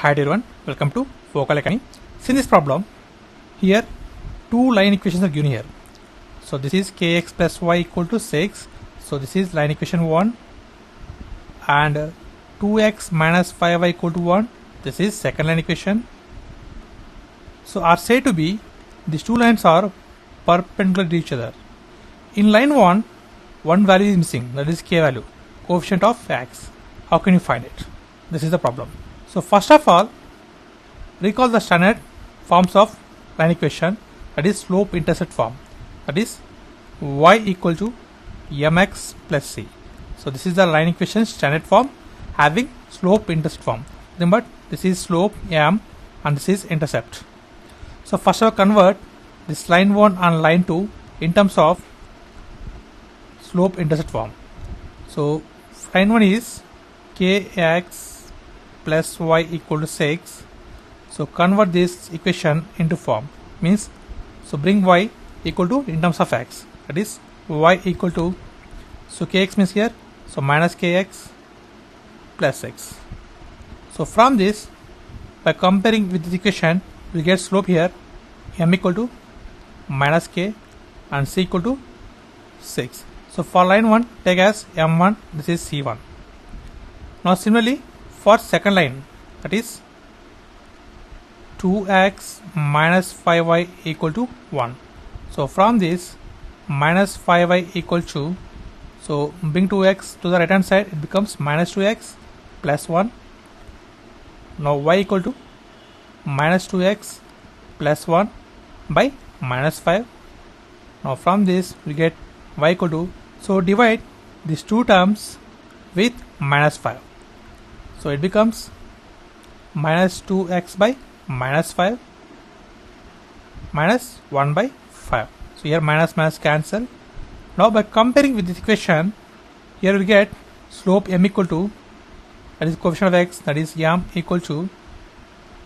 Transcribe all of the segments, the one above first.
Hi everyone, welcome to Focal Academy. See this problem, here two line equations are given here. So this is kx plus y equal to 6. So this is line equation 1, and 2x minus 5y equal to 1. This is second line equation. So are said to be these two lines are perpendicular to each other. In line 1, one value is missing, that is k value, coefficient of x. How can you find it? This is the problem. So first of all, recall the standard forms of line equation, that is slope-intercept form, that is y equal to mx plus c. So this is the line equation standard form having slope-intercept form. Remember, this is slope m and this is intercept. So first of all, convert this line 1 and line 2 in terms of slope-intercept form. So line 1 is kx plus y equal to 6. So convert this equation into form, means so bring y equal to in terms of x, that is y equal to, so kx means here, so minus kx plus 6. So from this, by comparing with this equation, we get slope here m equal to minus k and c equal to 6. So for line 1, take as m1, this is c1. Now similarly for second line, that is 2x minus 5y equal to 1. So from this, minus 5y equal to, so bring 2x to the right hand side, it becomes minus 2x plus 1. Now y equal to minus 2x plus 1 by minus 5. Now from this we get y equal to, so divide these two terms with minus 5. So it becomes minus 2x by minus 5 minus 1 by 5. So here minus minus cancel. Now by comparing with this equation, here we get slope m equal to, that is coefficient of x, that is m equal to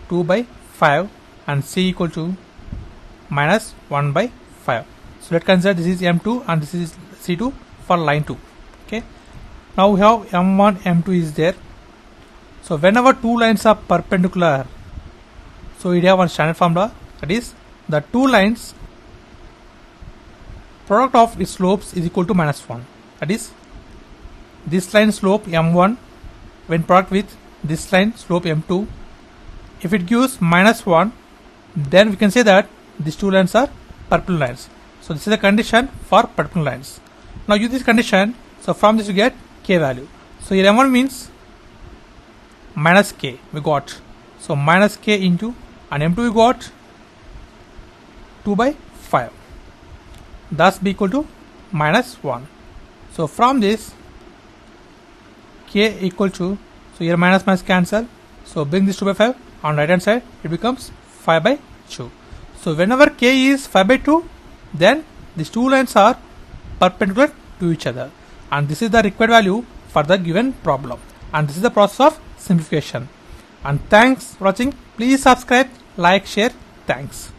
2 by 5 and c equal to minus 1 by 5. So let's consider this is m2 and this is c2 for line 2. Okay. Now we have m1, m2 is there. So whenever two lines are perpendicular, so we have one standard formula, that is the two lines product of its slopes is equal to minus 1. That is this line slope m1 when product with this line slope m2, if it gives minus 1, then we can say that these two lines are perpendicular lines. So this is the condition for perpendicular lines. Now use this condition, so from this you get k value. So here m1 means minus k we got, so minus k into, and m2 we got 2 by 5, thus be equal to minus 1. So from this k equal to, so here minus minus cancel, so bring this 2 by 5 on right hand side, it becomes 5 by 2. So whenever k is 5 by 2, then these two lines are perpendicular to each other, and this is the required value for the given problem, and this is the process of simplification. And thanks for watching. Please subscribe, like, share. Thanks.